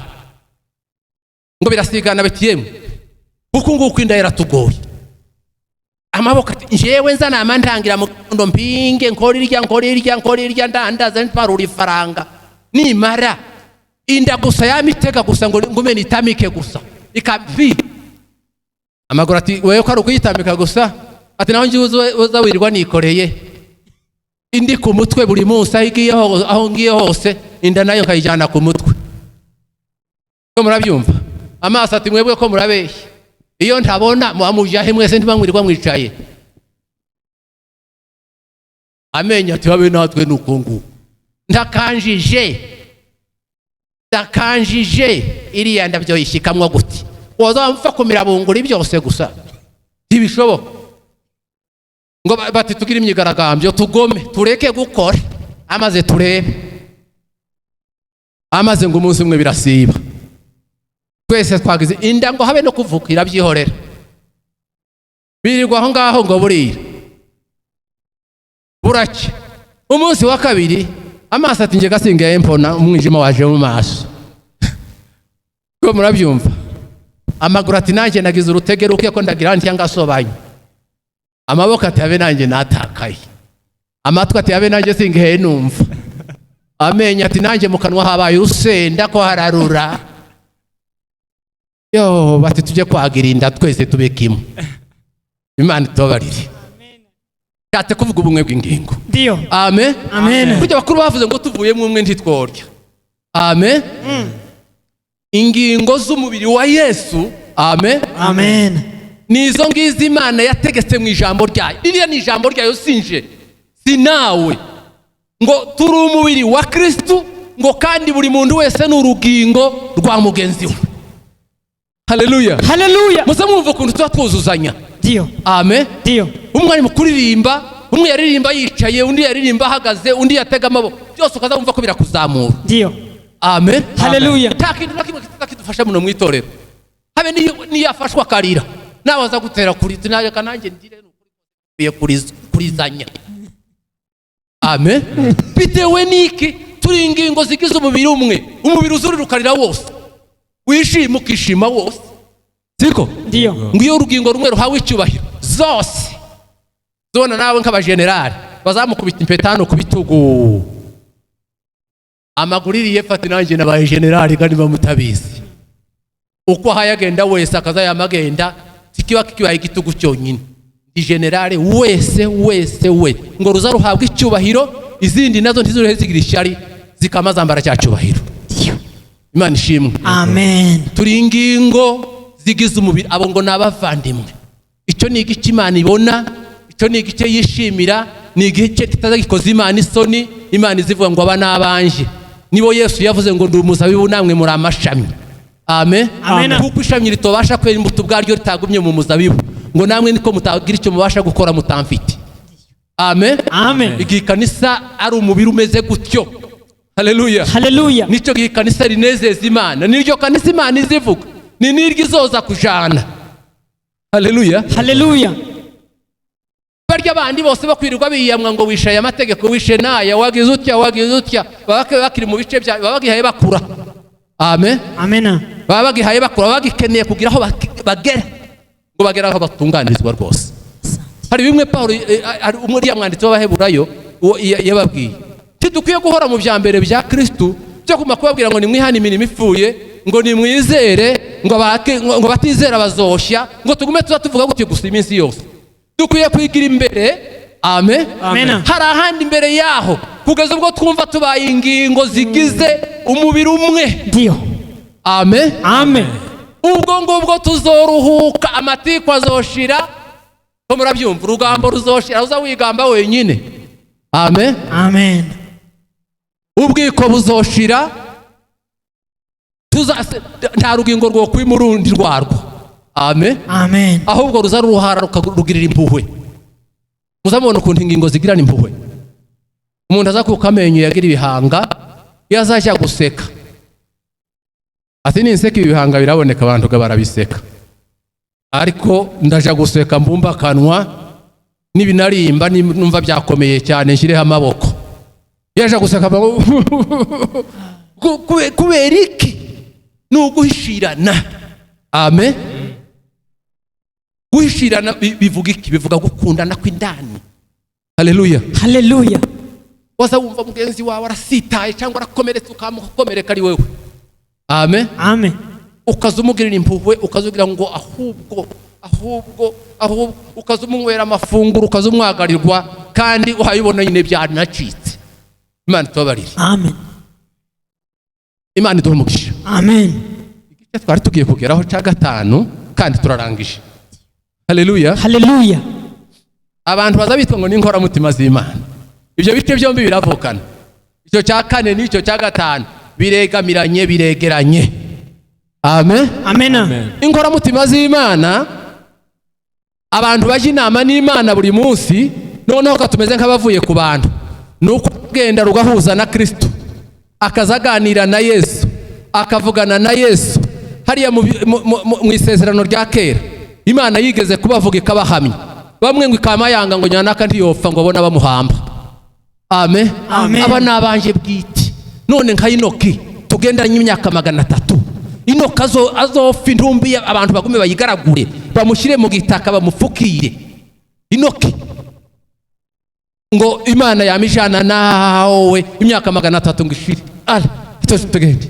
Ngo birasigana betiyemwe. Kuko nguko inda yaratugoye. Amaboko ati njewe nzana amandangira mu ndo mpinge nkorirya ndandaza nparura ifaranga. Nimara inda gusa yamiteka gusa ngo ngume nitamike gusa. Ikabi. Amaguru ati wewe ko ari ukuyitamika gusa. Ati naho ngiye uza wirirwa nikoreye. Indi ku mutwe buri munsi aho ngiye hose inda nayo nkayijana ku mutwe. Ko murabyumva? Amaso ati mwebwe ko murabeshya. Iyo ntabona muamujahe mwese ntibamwirirwa mwicaye. Amenya ati babe natwe nukungu. Ndakanjije iriya ndabyo yishikamwa guti. Waza mfa kumira bunguri byose gusa. Ntibishoboka. Ngo bati tugira imyigaragambyo tugome tureke gukora amaze turebe. Amaze ngo umunsi umwe birasiba. Twese twagize inda ngo habe no kuvukira byihorera. Birirwa aho ngaho ngo burira. Burake. Umunsi wa kabiri amaso ati nje gasingaye mbona umwijima waje mu maso. Ko murabyumva? Amaguru ati nanjye nagize urutegeruke ko ndagira nti yangasobanye. Amaboko ati habe nanjye natakaye. Amatwi ati habe nanjye singihe numva. Amenya ati nanjye mu kanwa habaye usenda ko hararura. Yo bati tujye kwagira inda twese tube kimwe. Imana itobarire. Cyate kuvuga ubumwe bw'ingingo. Ndio. Amen. Amen. Kujya bakuru bavuze ngo tuvuye mu umwe ntitworya. Amen. Ingingo z'umubiri wa Yesu. Amen. Amen. Nizo ngizi Imana yategetse mu ijambo ryayo. Iriya ni ijambo ryayo sinje. Sinawe. Ngo turi umubiri wa Kristo ngo kandi buri muntu wese n'urugingo rwa mugenzi we. Haleluya. Haleluya. Musa mwumva ukuntu tuba twuzuzanya. Ndio. Amen. Ndio. Umwe ari mu kuririmba, umwe yaririmba yicaye, undi yaririmba ahagaze, undi yatega amaboko. Byose ukaza wumva ko birakuzamura. Ndio. Amen. Haleluya. Nta kintu na kimwe kitadufasha muno mwitorero. Habe ni yafashwa karira. Nawe aza gutera kuri tunaje kananje ndire n'ukuri kurizanya. Amen. Bitewe niki turi ingingo zigize umubiri umwe. Umubiri uzurirukarira wose. Wishima ukishima wose. Siko? Ndio. Ngiyo urugingo rumwe ruhawe icyubahiro zose. Zona nawe nk'aba general bazamukubita impetano ku bitugu. Amaguririye fati nanjye nabaye general kandi bamutabizi. Uko hayagenda wese akaza yamagenda kikiba igitugu cyonyine. Ndi general wese we ngo ruza ruhabwa icyubahiro izindi nazo ntizure zigira ishari zikamazambara cya cyubahiro. Imana ishimwe. Amen. Turi ingingo zigize umubiri abo ngo nabavandimwe. Icyo ni igice Imana ibona, icyo ni igice yishimira, ni igice kitazagikoza Imana isoni. Imana izivuga ngo aba nabanje. Nibo Yesu yavuze ngo ndi umuzabibu namwe muri amashami. Amen. Amen. Kuko ishami ritobasha kwera imbuto bwaryo ritagumye mu muzabibu. ngo namwe niko mutagira icyo mubasha gukora mutamfite. Amen. Amen. Igihe kanisa ari umubiri umeze gutyo. Haleluya. Haleluya. Nico gihe kanisa rinezeza Imana. Niryo kanisa Imana izivuga. Ni niryo izoza kujana. Haleluya. Haleluya. Barya bandi bose bakwirirwa biyamwa ngo wishaye amategeko, wishe naya, wagize utya bakiri mu bice bya bagihaye bakura. Amen. Amen. Bagihaye bakura, bagikeneye kugira aho bagera, ngo bagera aho batunganirizwa rwose. Hari bimwe Paulo umuri yamwanditse w'Abaheburayo yababwiye tidukwiye guhora mu bya mbere bya Kristo byo kumakubabwira ngo nimwihane imirimo ipfuye, ngo nimwizere, ngo batizera bazoshya, ngo tugume tuvuga gutyo gusa iminsi yose. Dukwiye kwigira imbere. Amen. Amen. Hari ahandi imbere yaho kugeza ubwo twumva tubaye ingingo zigize umubiri umwe. Ndio. Amen. Amen. Ubwo ngubwo tuzoruhuka, amatiku azoshira. Ko murabyumva, urugambo ruzoshira, uza wigamba wenyine. Amen. Amen. Ubwiko buzoshira, nta rugingo rwo kwimurundi rwarwo. Amen. Amen. Ahubwo ruza ruhara rukagirira impuhwe. Muzamubona ukuntu ingingo zigirana impuhwe. Umuntu aza kuka amenyo yagira ibihanga, yazajya guseka. Ati ninseka ibihanga biraboneka, abantu barabiseka. Ariko ndaja guseka mbumba kanwa n'ibinarimba numva byakomeye cyane nshyireho amaboko. Yaje guseka kubera iki? Nuguhishirana. Amen. Guhishirana bivuga iki? Bivuga gukundana kw'indani. Haleluya. Haleluya. Waza wumva mugenzi wawe arasitaye cyangwa arakomeretse ukamukomereka ari wewe. Amen. Amen. Ukazumugirira impuhwe, ukazugira ngo ahubwo ukazumwera amafunguro, ukazumwagarirwa kandi uhayibona nyine byanacitse. Imana tubabarire. Amen. Imana iduhe umugisha. Amen. Igice twari tugiye kugeraho cya gatanu kandi turarangije. Haleluya. Haleluya. Abantu baza bitwa ngo n'inkora mutima z'Imana. Ibyo bice byombi biravukana. Icyo cya kane n'icyo cya gatanu biregamiranye, biregeranye. Amen. Amen. Inkora mutima z'Imana, abantu baje inama n'Imana buri munsi, noneho katumeze nk'abavuye ku bantu. Nuko genda rugahuza na Kristo, akazaganira na Yesu, akavugana na Yesu. Hariya mu isezerano rya kera Imana yigeze kubavuga ikabahamya. Bamwe ngo ikamayanga ngo nyanaka ntiyopfa ngo abona bamuhamba. Amen. Amen. Aba nabanje bwite. None nka Inoki tugendanye imyaka 300. Inoki azopfa intumbi abantu bagume bayigaragure, bamushyire mu gitaka bamufukire. Inoki ngo Imana yamijana nawe imyaka 300 ngishire. Tugende.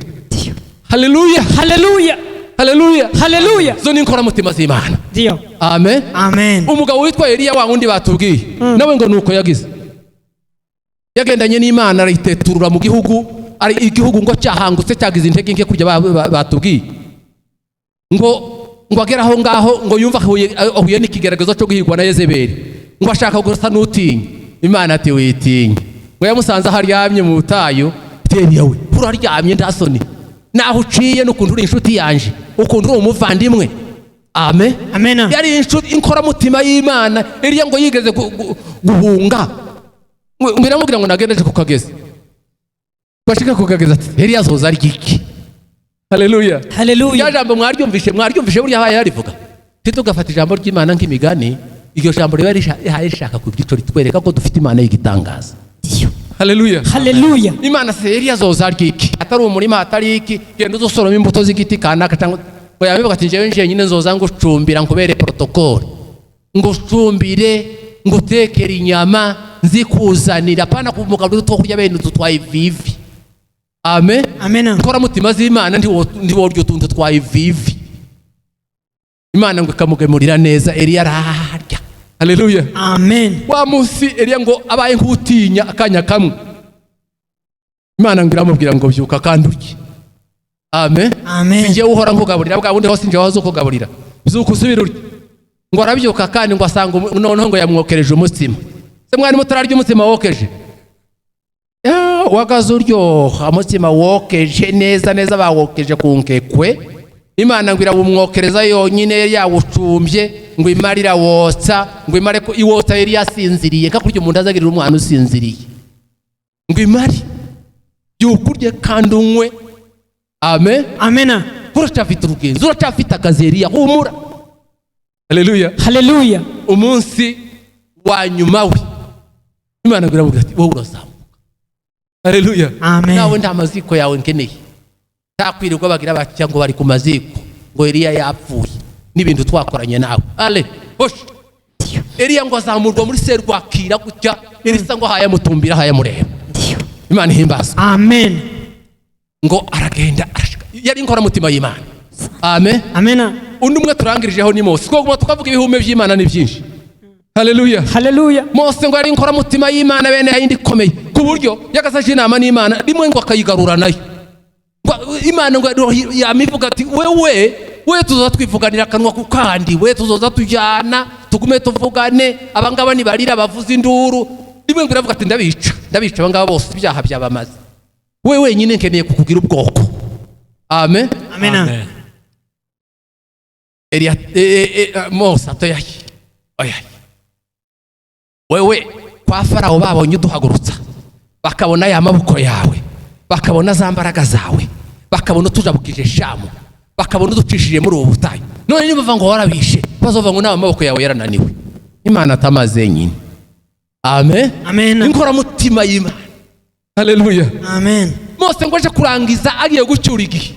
Haleluya. Haleluya. Haleluya. Haleluya. Zo ni inkora mutima z'Imana. Ndio. Amen. Amen. Umugabo witwa Eliya wa wundi batubwiye, nawe ngo nuko yagize. Yagendanye n'Imana ariteturura mu gihugu, ari igihugu ngo cyahangutse cyagize intege nke kujya batubwiye. Ngo ageraho ngaho ngo yumva ahuye n'ikigaragazo cyo guhigwa na Yezebeli. Ngo ashaka gusa n'utinya. Imana ati witinya. Ngo yamusanze haryamye mu butayu, Eliya we uraryamye ndasoni. Naho uciye n'ukuntu uri inshuti yanje, ukuntu uri umuvandimwe. Amen. Amen. Yari inshuti inkora mutima y'Imana. Eliya ngo yigeze guhunga. Ngiramubwira ngo nagendeje kukageza. Bashika kukageza ati Eliya azoza ryiki. Haleluya. Haleluya. Ya jambo mwaryumvishe buriya haye yarivuga. Titugafata ijambo ry'Imana nk'imigani, iryo jambo riba rishaka kugico ritwereka ko dufite Imana y'igitangaza. Haleluya. Haleluya. Imana se Eliya azoza ryiki. Atari umurima atari iki, genda uzosoroma imbuto z'igiti kanaka cyangwa ngo yabivuga ati njewe nyine nzoza ngucumbira nkubere protocole. Ngucumbire, ngutekera inyama, nzikuzanira pana kumugabo two kurya bene tutwaye vivi. Amen. Amen. Nkora mutima z'Imana ndi woryo tuntu twaye vivi. Imana ngo ikamugemurira neza Eliya ararya. Haleluya. Amen. Wa munsi Eliya ngo abaye nk'utinya akanya kamwe. Imana ngo iramubwira ngo byuka kandi urye. Amen. Amen. Sinje uhora nkugaburira bwa bundi hose nje wazo kugaburira. Byuka usubira urye. Ngo arabyuka kandi ngo asanga noneho ngo yamwokereje umutsima. Se mwari mutararya umutsima wokeje. Wagaze uryoha umutsima wokeje neza bawokeje ku nkekwe. Imana ngo irabumwokereza yonyine yawucumbye ngo imarira wotsa ngo imare ko iwotsa yari yasinziriye kakurya umuntu azagirira umwana usinziriye ngo imari yukurye kandi unywe. Amen. Amena. Uracyafite urugenzo, uracyafite akazi Eliya, humura. Haleluya. Haleluya. Umunsi wa nyuma we Imana iravuga ati wowe urazamuka. Haleluya. Amen. Nawe nta maziko yawe nkeneye. Takwirirwa bagira bati ngo bari ku maziko ngo Eliya yapfuye n'ibintu twakoranye nawe. Ale hosh Eliya ngo azamurwa muri serwakira gutya Elisa ngo hayamutumbira hayamureba. Imana ihimbaza. Amen. Ngo aragenda yari inkora mutima y'Imana. Amen. Amena. Undi umwe turangirijeho ni Mose. Kuko tukavuga ibihume by'Imana ni byinshi. Haleluya. Haleluya. Mose ngo yari inkora mutima y'Imana bene yindi komeye ku buryo yagasaje inama n'Imana rimwe ngo akayigarura nayo. Imana ngo yamivuga ati we tuzoza twivuganira akanwa ku kandi we tuzoza tujyana tugume tuvugane abangaba ni barira bavuza induru. Rimwe ngo iravuga ati ndabica abangaba bose ibyaha byabamaze. We wenyine nkeneye kukugira ubwoko. Amen. Amena. Eliya Mose atoyaye. Oyaye. Wewe kwa Farao babonye uduhagurutsa bakabona ya maboko yawe bakabona za mbaraga zawe bakabona tujabukije Shamu bakabona uducishije muri ubu butayu none niba bava ngo warabishe bazova ngo n'amaboko yawe yarananiwe. Imana atamaze nyine. Amen. Amen. Inkora mutima y'Imana. Haleluya. Amen. Mose ngo aje kurangiza agiye gucyura igihe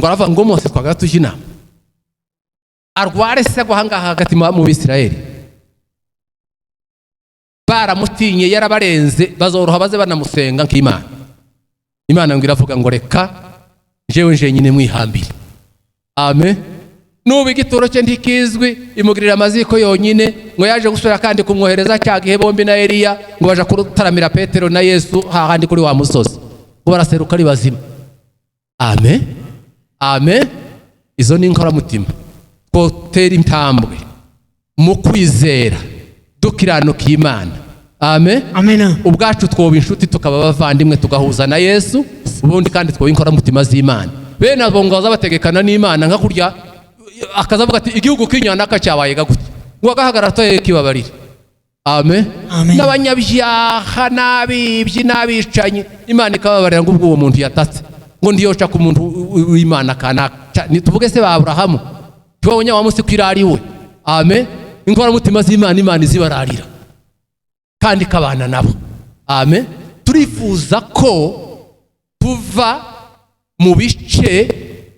ngo arava ngo Mose twagatuje inama arware se guhanga hagati mu Bisirayeli baramutinye yarabarenze bazoroha baze banamusenga nk'Imana. Imana ngo iravuga ngo reka jewe nje nyine mwihambire. Amen. Nubu igitoro cye ntikizwi imugirira amaziko yonyine ngo yaje gusura kandi kumwohereza cyagihe bombi na Eliya ngo baje kurutaramira Petero na Yesu hahandi kuri wa musozi ngo baraseruka ari bazima. Amen. Amen. Izo ni inkora mutima twotera intambwe mu kwizera dukiranuka Imana. Amen. Amena. Ubwacu twoba inshuti tukaba bavandimwe tugahuza na Yesu ubundi kandi twoba inkora mutima z'Imana. Bene abo ngo bazabategekana n'Imana nka kurya akazavuga ati igihugu kinyanaka cyabaye gute ngo agahagarara toye kibabarira. Amen. Amen. N'abanyabyaha n'abibyi n'abicanye Imana ikababarira ngo ubwo uwo muntu yatatse ngo ndiyoca ku muntu w'Imana kana nituvuge se ba Abrahamu twabonye wa Musi kwirari we. Amen. Inkora mutima z'Imana Imana izibararira kandi kabana nabo. Amen. Turifuza ko tuva mu bice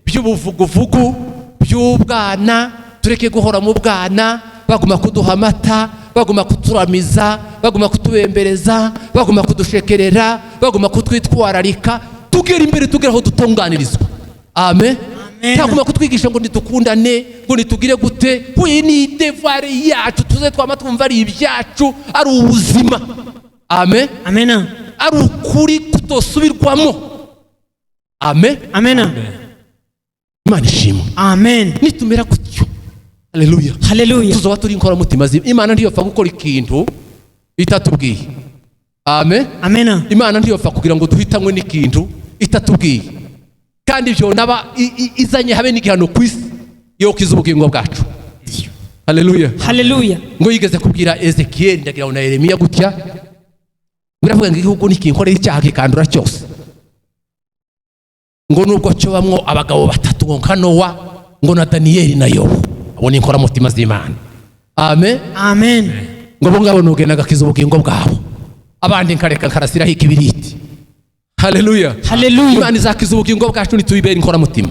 by'ubuvuguvugu by'ubwana tureke guhora mu bwana baguma kuduha amata baguma kuturamiza baguma kutubembereza baguma kudushekerera baguma kutwitwararika tugera imbere tugera aho dutunganirizwa. Amen. Cyaguma kutwigisha ngo nitukundane ngo nitugire gute huye ni devoir yacu tuze twama twumva ari ibyacu ari ubuzima. Amen. Amena. Ari ukuri kutosubirwamo. Amen. Amena. Imana ishimwe. Amen. Nitumera gutyo. Haleluya. Haleluya. Tuzoba turi inkora mutima z'Imana. Imana ndiyo fa gukora ikintu itatubwiye. Amen. Amena. Imana ndiyo fa kugira ngo duhitamwe n'ikintu itatubwiye. Kandi ibyo naba izanye habe n'igihano kwisi yo kiza ubugingo bwacu. Haleluya. Haleluya. Ngo yigeze kubwira Ezekiel ndagira na Yeremiya gutya biravuga ngo igihugu nikinkorera icyaha kikandura cyose ngo nubwo cyo bamwo abagabo batatu ngo Kanowa ngo na Daniyeli na Yobu abo ni inkora mutima z'Imana. Amen. Amen. Ngo bo ngabo nugenda gakiza ubugingo bwabo abandi nkareka karasiraho ikibiriti. Haleluya. Haleluya. Imana izakiza ubugingo bwacu nitubibera inkora mutima.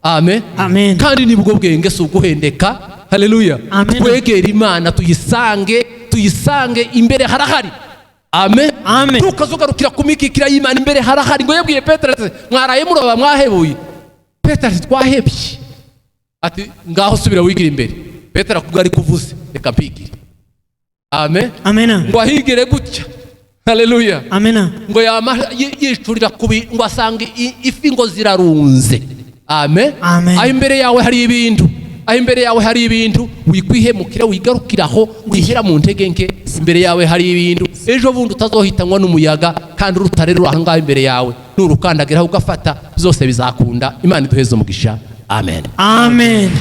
Amen. Amen. Kandi nibwo bwenge si uguhendeka. Haleluya. Twegera Imana tuyisange imbere harahari. Amen. Amen. Tukazugarukira kumikikira y'Imana imbere harahari ngo yabwiye Petero ati mwaraye muroba mwahebuye. Petero ati twahebye. Ati ngaho subira wigira imbere. Petero akubwa ari kuvuze reka mpigire. Amen. Amena. Ngo ahigire gutya. Haleluya. Amena. Ngo yicurira kubi ngo asange ifi ngo zirarunze. Amen. Amen. Aho imbere yawe hari ibintu wikwihemukira wigarukiraho wihera mu ntege nke imbere yawe hari ibintu ejo bundi utazohitanwa n'umuyaga kandi urutare rurahanga imbere yawe nurukandagiraho ugafata byose bizakunda. Imana iduheze umugisha. Amen. Amen.